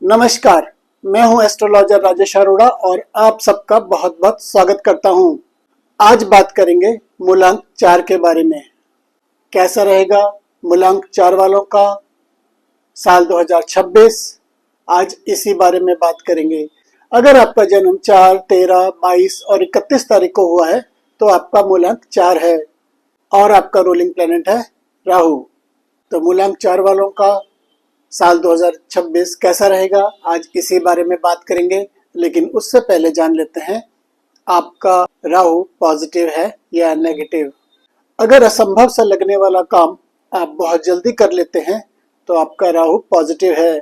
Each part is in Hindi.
नमस्कार, मैं हूं एस्ट्रोलॉजर राजेश अरोड़ा और आप सबका बहुत बहुत स्वागत करता हूं। आज बात करेंगे मूलांक 4 के बारे में। कैसा रहेगा मूलांक 4 वालों का साल 2026, आज इसी बारे में बात करेंगे। अगर आपका जन्म 4, 13, 22 और 31 तारीख को हुआ है तो आपका मूलांक 4 है और आपका रूलिंग प्लैनेट है राहु। तो मूलांक 4 वालों का साल 2026 कैसा रहेगा, आज इसी बारे में बात करेंगे। लेकिन उससे पहले जान लेते हैं आपका राहु पॉजिटिव है या नेगेटिव। अगर असंभव सा लगने वाला काम आप बहुत जल्दी कर लेते हैं तो आपका राहु पॉजिटिव है।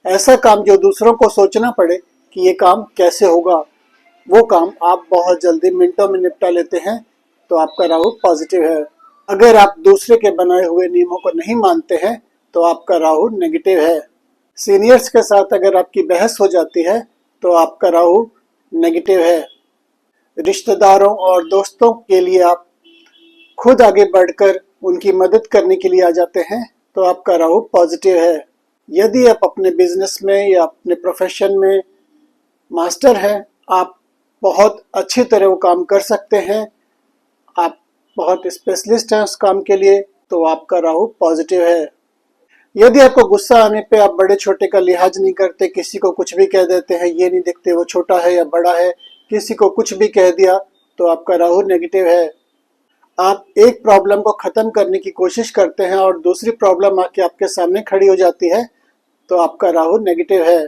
ऐसा काम जो दूसरों को सोचना पड़े कि ये काम कैसे होगा, वो काम आप बहुत जल्दी मिनटों में निपटा लेते हैं तो आपका राहु पॉजिटिव है। अगर आप दूसरे के बनाए हुए नियमों को नहीं मानते हैं तो आपका राहु नेगेटिव है। सीनियर्स के साथ अगर आपकी बहस हो जाती है तो आपका राहु नेगेटिव है। रिश्तेदारों और दोस्तों के लिए आप खुद आगे बढ़कर उनकी मदद करने के लिए आ जाते हैं तो आपका राहु पॉजिटिव है। यदि आप अपने बिजनेस में या अपने प्रोफेशन में मास्टर हैं, आप बहुत अच्छी तरह वो काम कर सकते हैं, आप बहुत स्पेशलिस्ट हैं उस काम के लिए, तो आपका राहु पॉजिटिव है। यदि आपको गुस्सा आने पे आप बड़े छोटे का लिहाज नहीं करते, किसी को कुछ भी कह देते हैं, ये नहीं देखते वो छोटा है या बड़ा है, किसी को कुछ भी कह दिया तो आपका राहु नेगेटिव है। आप एक प्रॉब्लम को ख़त्म करने की कोशिश करते हैं और दूसरी प्रॉब्लम आके आपके सामने खड़ी हो जाती है तो आपका राहु नेगेटिव है।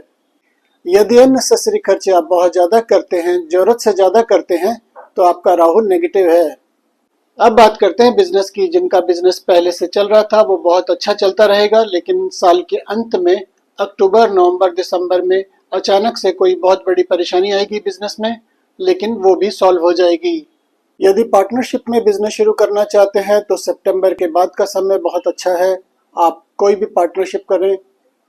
यदि अननेसेसरी खर्चे आप बहुत ज़्यादा करते हैं, ज़रूरत से ज़्यादा करते हैं, तो आपका राहु नेगेटिव है। अब बात करते हैं बिजनेस की। जिनका बिजनेस पहले से चल रहा था वो बहुत अच्छा चलता रहेगा, लेकिन साल के अंत में अक्टूबर, नवंबर, दिसंबर में अचानक से कोई बहुत बड़ी परेशानी आएगी बिजनेस में, लेकिन वो भी सॉल्व हो जाएगी। यदि पार्टनरशिप में बिजनेस शुरू करना चाहते हैं तो सितंबर के बाद का समय बहुत अच्छा है। आप कोई भी पार्टनरशिप करें,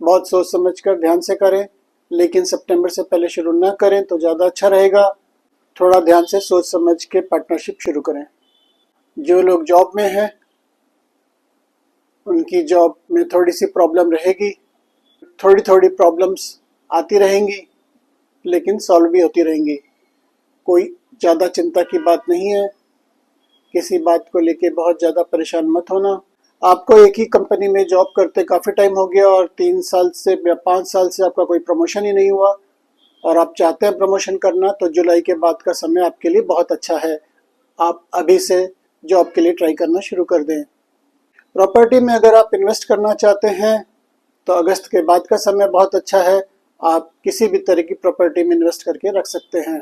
बहुत सोच समझ कर ध्यान से करें, लेकिन सितंबर से पहले शुरू ना करें तो ज़्यादा अच्छा रहेगा। थोड़ा ध्यान से सोच समझ के पार्टनरशिप शुरू करें। जो लोग जॉब में हैं उनकी जॉब में थोड़ी सी प्रॉब्लम रहेगी, थोड़ी थोड़ी प्रॉब्लम्स आती रहेंगी लेकिन सॉल्व भी होती रहेंगी। कोई ज़्यादा चिंता की बात नहीं है, किसी बात को लेके बहुत ज़्यादा परेशान मत होना। आपको एक ही कंपनी में जॉब करते काफ़ी टाइम हो गया और 3 साल से या 5 साल से आपका कोई प्रमोशन ही नहीं हुआ और आप चाहते हैं प्रमोशन करना, तो जुलाई के बाद का समय आपके लिए बहुत अच्छा है। आप अभी से जॉब के लिए ट्राई करना शुरू कर दें। प्रॉपर्टी में अगर आप इन्वेस्ट करना चाहते हैं तो अगस्त के बाद का समय बहुत अच्छा है। आप किसी भी तरह की प्रॉपर्टी में इन्वेस्ट करके रख सकते हैं।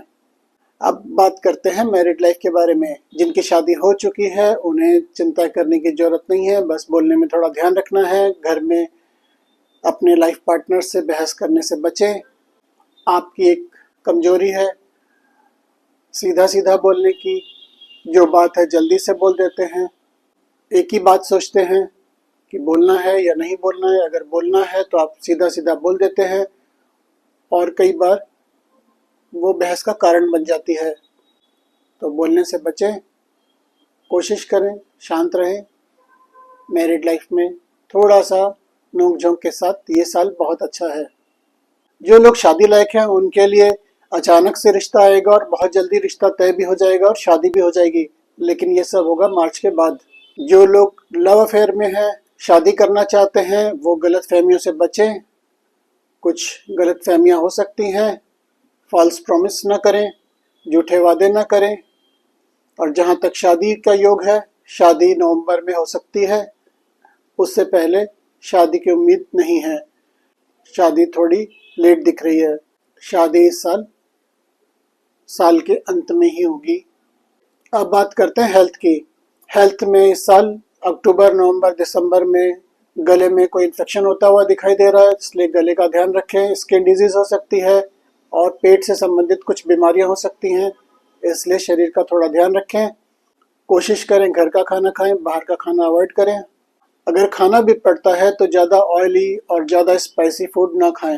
अब बात करते हैं मैरिड लाइफ के बारे में। जिनकी शादी हो चुकी है उन्हें चिंता करने की ज़रूरत नहीं है, बस बोलने में थोड़ा ध्यान रखना है। घर में अपने लाइफ पार्टनर से बहस करने से बचें। आपकी एक कमजोरी है सीधा सीधा बोलने की। जो बात है जल्दी से बोल देते हैं, एक ही बात सोचते हैं कि बोलना है या नहीं बोलना है। अगर बोलना है तो आप सीधा सीधा बोल देते हैं और कई बार वो बहस का कारण बन जाती है। तो बोलने से बचें, कोशिश करें शांत रहें। मैरिड लाइफ में थोड़ा सा नोक झोंक के साथ ये साल बहुत अच्छा है। जो लोग शादी लायक हैं उनके लिए अचानक से रिश्ता आएगा और बहुत जल्दी रिश्ता तय भी हो जाएगा और शादी भी हो जाएगी, लेकिन ये सब होगा मार्च के बाद। जो लोग लव अफेयर में हैं, शादी करना चाहते हैं, वो गलत फहमियों से बचें। कुछ गलत फहमियाँ हो सकती हैं, फॉल्स प्रॉमिस ना करें, झूठे वादे ना करें। और जहाँ तक शादी का योग है, शादी नवंबर में हो सकती है, उससे पहले शादी की उम्मीद नहीं है। शादी थोड़ी लेट दिख रही है। शादी इस साल के अंत में ही होगी। अब बात करते हैं हेल्थ की। हेल्थ में इस साल अक्टूबर, नवंबर, दिसंबर में गले में कोई इन्फेक्शन होता हुआ दिखाई दे रहा है, इसलिए गले का ध्यान रखें। स्किन डिजीज़ हो सकती है और पेट से संबंधित कुछ बीमारियां हो सकती हैं, इसलिए शरीर का थोड़ा ध्यान रखें। कोशिश करें घर का खाना खाएं, बाहर का खाना अवॉइड करें। अगर खाना भी पड़ता है तो ज़्यादा ऑयली और ज़्यादा स्पाइसी फूड ना खाएं।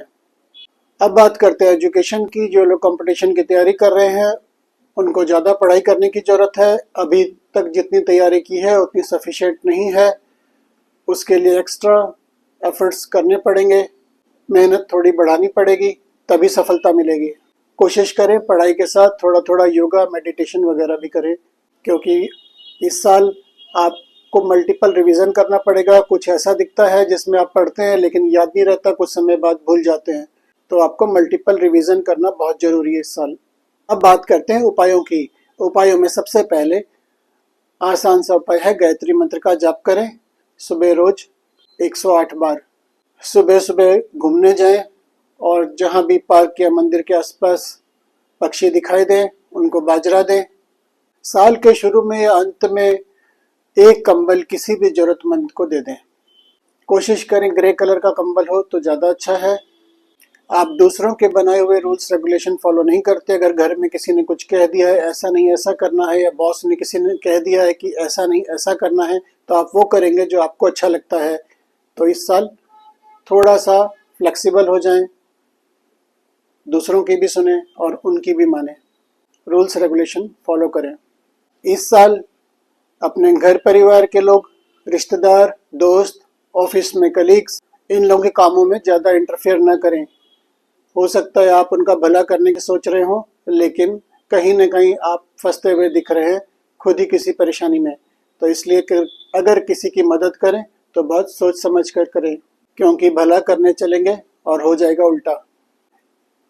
अब बात करते हैं एजुकेशन की। जो लोग कंपटीशन की तैयारी कर रहे हैं उनको ज़्यादा पढ़ाई करने की ज़रूरत है। अभी तक जितनी तैयारी की है उतनी सफिशिएंट नहीं है, उसके लिए एक्स्ट्रा एफर्ट्स करने पड़ेंगे। मेहनत थोड़ी बढ़ानी पड़ेगी, तभी सफलता मिलेगी। कोशिश करें पढ़ाई के साथ थोड़ा थोड़ा योगा मेडिटेशन वगैरह भी करें, क्योंकि इस साल आपको मल्टीपल रिवीजन करना पड़ेगा। कुछ ऐसा दिखता है जिसमें आप पढ़ते हैं लेकिन याद नहीं रहता, कुछ समय बाद भूल जाते हैं, तो आपको मल्टीपल रिवीजन करना बहुत ज़रूरी है इस साल। अब बात करते हैं उपायों की। उपायों में सबसे पहले आसान सा उपाय है, गायत्री मंत्र का जाप करें सुबह रोज 108 बार। सुबह सुबह घूमने जाएं और जहां भी पार्क या मंदिर के आसपास पक्षी दिखाई दें उनको बाजरा दें। साल के शुरू में या अंत में एक कंबल किसी भी जरूरतमंद को दे दें। कोशिश करें ग्रे कलर का कंबल हो तो ज़्यादा अच्छा है। आप दूसरों के बनाए हुए रूल्स रेगुलेशन फॉलो नहीं करते। अगर घर में किसी ने कुछ कह दिया है ऐसा नहीं ऐसा करना है, या बॉस ने किसी ने कह दिया है कि ऐसा नहीं ऐसा करना है, तो आप वो करेंगे जो आपको अच्छा लगता है। तो इस साल थोड़ा सा फ्लेक्सिबल हो जाएं, दूसरों की भी सुने और उनकी भी माने, रूल्स रेगुलेशन फॉलो करें। इस साल अपने घर परिवार के लोग, रिश्तेदार, दोस्त, ऑफिस में कलीग्स, इन लोगों के कामों में ज़्यादा इंटरफेयर न करें। हो सकता है आप उनका भला करने की सोच रहे हो, लेकिन कहीं न कहीं आप फंसते हुए दिख रहे हैं खुद ही किसी परेशानी में। तो इसलिए अगर किसी की मदद करें तो बहुत सोच समझ कर करें, क्योंकि भला करने चलेंगे और हो जाएगा उल्टा।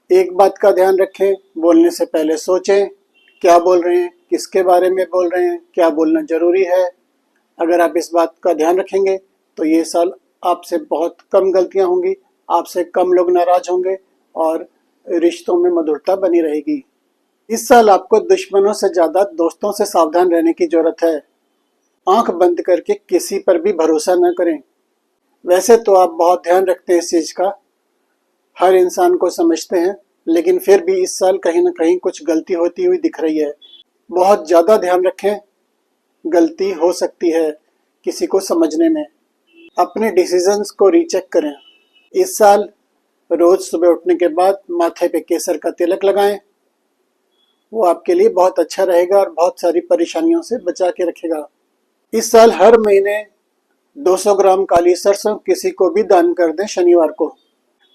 एक बात का ध्यान रखें, बोलने से पहले सोचें क्या बोल रहे हैं, किसके बारे में बोल रहे हैं, क्या बोलना ज़रूरी है। अगर आप इस बात का ध्यान रखेंगे तो ये साल आपसे बहुत कम गलतियां होंगी, आपसे कम लोग नाराज होंगे और रिश्तों में मधुरता बनी रहेगी। इस साल आपको दुश्मनों से ज़्यादा दोस्तों से सावधान रहने की ज़रूरत है। आंख बंद करके किसी पर भी भरोसा न करें। वैसे तो आप बहुत ध्यान रखते हैं इस चीज़ का, हर इंसान को समझते हैं, लेकिन फिर भी इस साल कहीं ना कहीं कुछ गलती होती हुई दिख रही है। बहुत ज़्यादा ध्यान रखें, गलती हो सकती है किसी को समझने में। अपने डिसीजंस को रीचेक करें। इस साल रोज सुबह उठने के बाद माथे पे केसर का तिलक लगाएं, वो आपके लिए बहुत अच्छा रहेगा और बहुत सारी परेशानियों से बचा के रखेगा। इस साल हर महीने 200 ग्राम काली सरसों किसी को भी दान कर दें शनिवार को।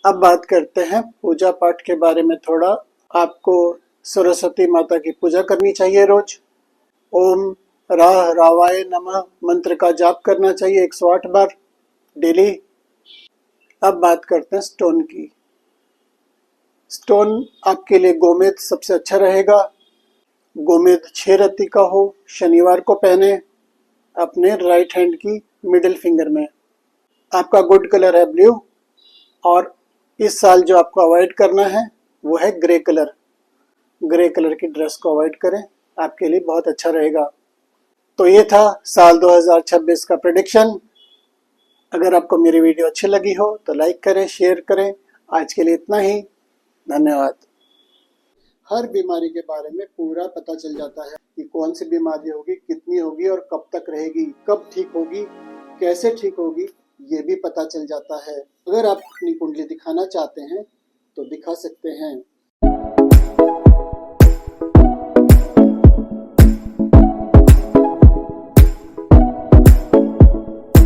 अब बात करते हैं पूजा पाठ के बारे में थोड़ा। आपको सरस्वती माता की पूजा करनी चाहिए रोज। ओम राह रावाय नमः मंत्र का जाप करना चाहिए 108 बार डेली। अब बात करते हैं स्टोन की। स्टोन आपके लिए गोमेद सबसे अच्छा रहेगा। गोमेद 6 रत्ती का हो, शनिवार को पहने अपने राइट हैंड की मिडिल फिंगर में। आपका गुड कलर है ब्लू, और इस साल जो आपको अवॉइड करना है वो है ग्रे कलर। ग्रे कलर की ड्रेस को अवॉइड करें, आपके लिए बहुत अच्छा रहेगा। तो ये था साल 2026 का प्रेडिक्शन। अगर आपको मेरी वीडियो अच्छी लगी हो तो लाइक करें, शेयर करें। आज के लिए इतना ही, धन्यवाद। हर बीमारी के बारे में पूरा पता चल जाता है कि कौन सी बीमारी होगी, कितनी होगी और कब तक रहेगी, कब ठीक होगी, कैसे ठीक होगी, ये भी पता चल जाता है। अगर आप अपनी कुंडली दिखाना चाहते हैं तो दिखा सकते हैं।